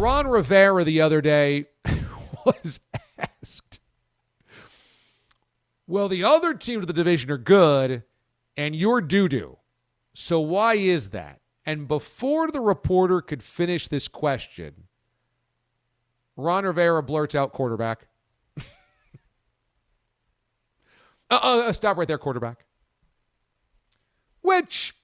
Ron Rivera the other day was asked, well, the other teams of the division are good, and you're doo-doo. So why is that? And before the reporter could finish this question, Ron Rivera blurts out quarterback. Stop right there, quarterback. Which,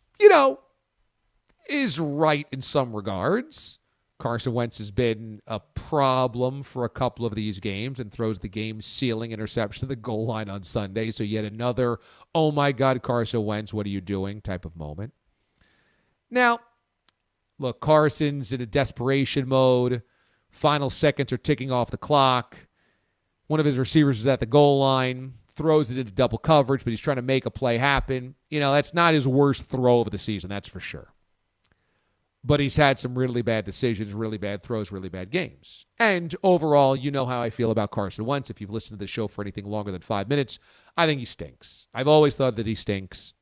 is right in some regards. Carson Wentz has been a problem for a couple of these games and throws the game-sealing interception to the goal line on Sunday. So yet another, oh my God, Carson Wentz, what are you doing type of moment. Now, look, Carson's in a desperation mode. Final seconds are ticking off the clock. One of his receivers is at the goal line, throws it into double coverage, but he's trying to make a play happen. That's not his worst throw of the season, that's for sure. But he's had some really bad decisions, really bad throws, really bad games. And overall, you know how I feel about Carson Wentz. If you've listened to the show for anything longer than 5 minutes, I think he stinks. I've always thought that he stinks.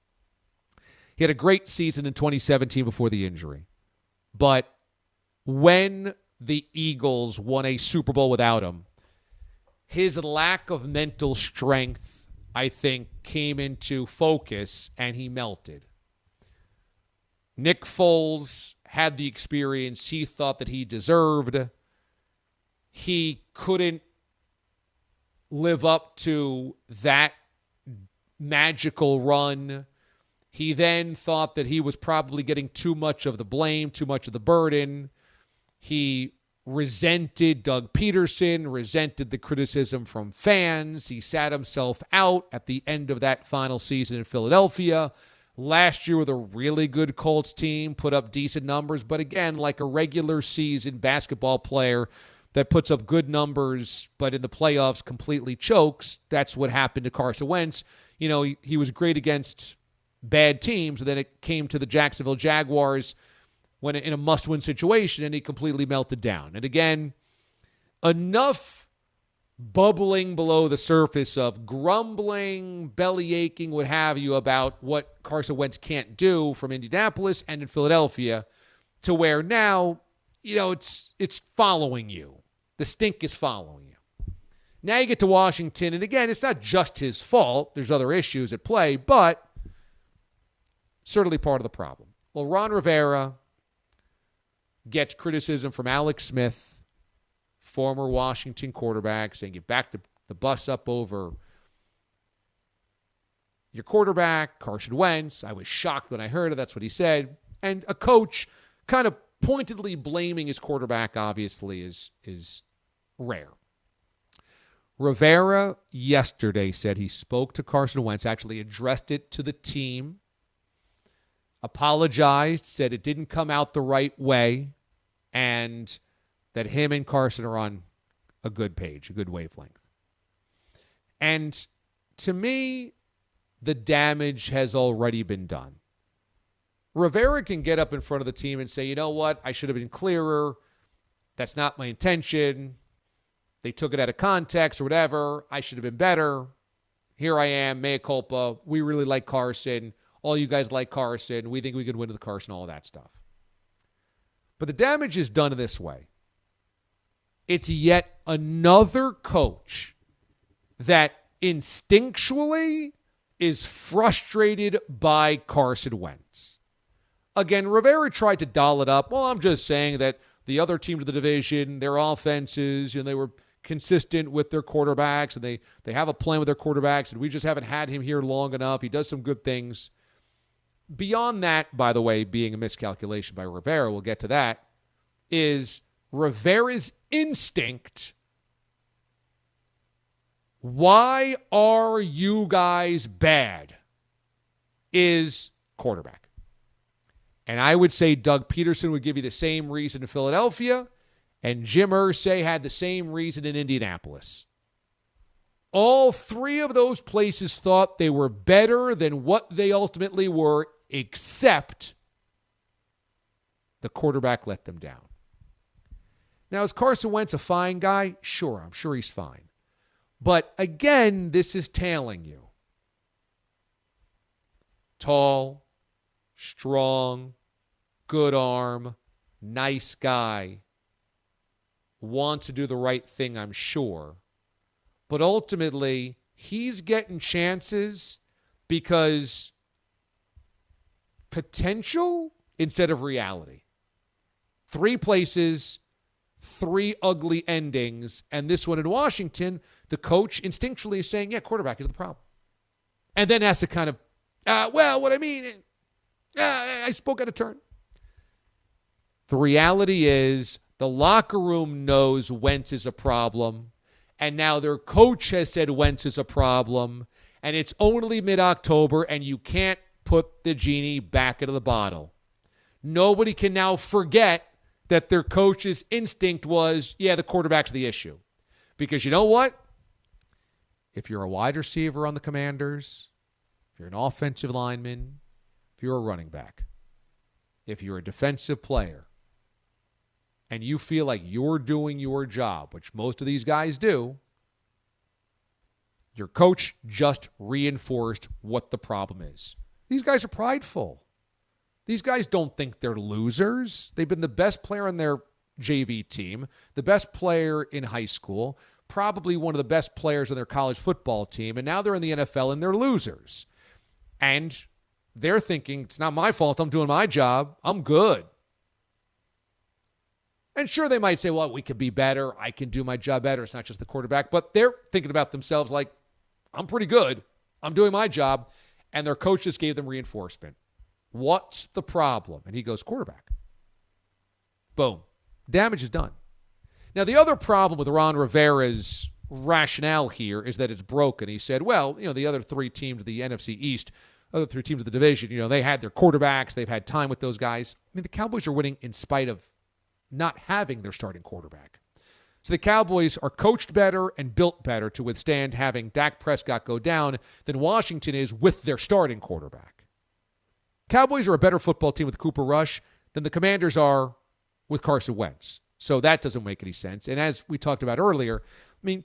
He had a great season in 2017 before the injury. But when the Eagles won a Super Bowl without him, his lack of mental strength, I think, came into focus and he melted. Nick Foles had the experience he thought that he deserved. He couldn't live up to that magical run. He then thought that he was probably getting too much of the blame, too much of the burden. He resented Doug Peterson, resented the criticism from fans. He sat himself out at the end of that final season in Philadelphia. Last year with a really good Colts team, put up decent numbers. But again, like a regular season basketball player that puts up good numbers, but in the playoffs completely chokes, that's what happened to Carson Wentz. He was great against bad teams, and then it came to the Jacksonville Jaguars when in a must-win situation, and he completely melted down. And again, enough bubbling below the surface of grumbling, belly aching, what have you, about what Carson Wentz can't do from Indianapolis and in Philadelphia, to where now, it's following you. The stink is following you. Now you get to Washington, and again, it's not just his fault. There's other issues at play, but certainly part of the problem. Well, Ron Rivera gets criticism from Alex Smith, former Washington quarterback, saying, get back the bus up over your quarterback, Carson Wentz. I was shocked when I heard it. That's what he said. And a coach kind of pointedly blaming his quarterback, obviously, is rare. Rivera yesterday said he spoke to Carson Wentz, actually addressed it to the team, apologized, said it didn't come out the right way, and that him and Carson are on a good page, a good wavelength. And to me, the damage has already been done. Rivera can get up in front of the team and say, you know what, I should have been clearer. That's not my intention. They took it out of context or whatever. I should have been better. Here I am, mea culpa. We really like Carson. All you guys like Carson. We think we could win with Carson, all of that stuff. But the damage is done this way. It's yet another coach that instinctually is frustrated by Carson Wentz. Again, Rivera tried to doll it up. Well, I'm just saying that the other teams of the division, their offenses, they were consistent with their quarterbacks, and they have a plan with their quarterbacks, and we just haven't had him here long enough. He does some good things. Beyond that, by the way, being a miscalculation by Rivera, we'll get to that, is Rivera's instinct. Why are you guys bad? Is quarterback. And I would say Doug Peterson would give you the same reason in Philadelphia, and Jim Irsay had the same reason in Indianapolis. All three of those places thought they were better than what they ultimately were, except the quarterback let them down. Now, is Carson Wentz a fine guy? Sure, I'm sure he's fine. But again, this is tailing you. Tall, strong, good arm, nice guy. wants to do the right thing, I'm sure. But ultimately, he's getting chances because potential instead of reality. 3 places, 3 ugly endings, and this one in Washington, the coach instinctually is saying, yeah, quarterback is the problem. And then has to kind of, I spoke out of turn. The reality is the locker room knows Wentz is a problem, and now their coach has said Wentz is a problem, and it's only mid-October, and you can't put the genie back into the bottle. Nobody can now forget that their coach's instinct was, yeah, the quarterback's the issue. Because you know what? If you're a wide receiver on the Commanders, if you're an offensive lineman, if you're a running back, if you're a defensive player, and you feel like you're doing your job, which most of these guys do, your coach just reinforced what the problem is. These guys are prideful. These guys don't think they're losers. They've been the best player on their JV team, the best player in high school, probably one of the best players on their college football team, and now they're in the NFL and they're losers. And they're thinking, it's not my fault. I'm doing my job. I'm good. And sure, they might say, well, we could be better. I can do my job better. It's not just the quarterback. But they're thinking about themselves like, I'm pretty good. I'm doing my job. And their coach just gave them reinforcement. What's the problem? And he goes, quarterback. Boom. Damage is done. Now, the other problem with Ron Rivera's rationale here is that it's broken. He said, well, the other 3 teams of the NFC East, other 3 teams of the division, they had their quarterbacks. They've had time with those guys. I mean, the Cowboys are winning in spite of not having their starting quarterback. So the Cowboys are coached better and built better to withstand having Dak Prescott go down than Washington is with their starting quarterback. Cowboys are a better football team with Cooper Rush than the Commanders are with Carson Wentz. So that doesn't make any sense. And as we talked about earlier,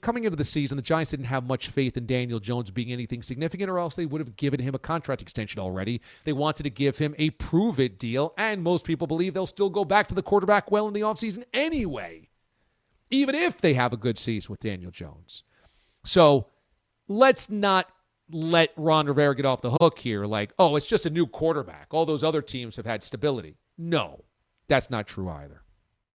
coming into the season, the Giants didn't have much faith in Daniel Jones being anything significant, or else they would have given him a contract extension already. They wanted to give him a prove-it deal, and most people believe they'll still go back to the quarterback well in the offseason anyway, even if they have a good season with Daniel Jones. So let's not let Ron Rivera get off the hook here like, oh, it's just a new quarterback. All those other teams have had stability. No, that's not true either.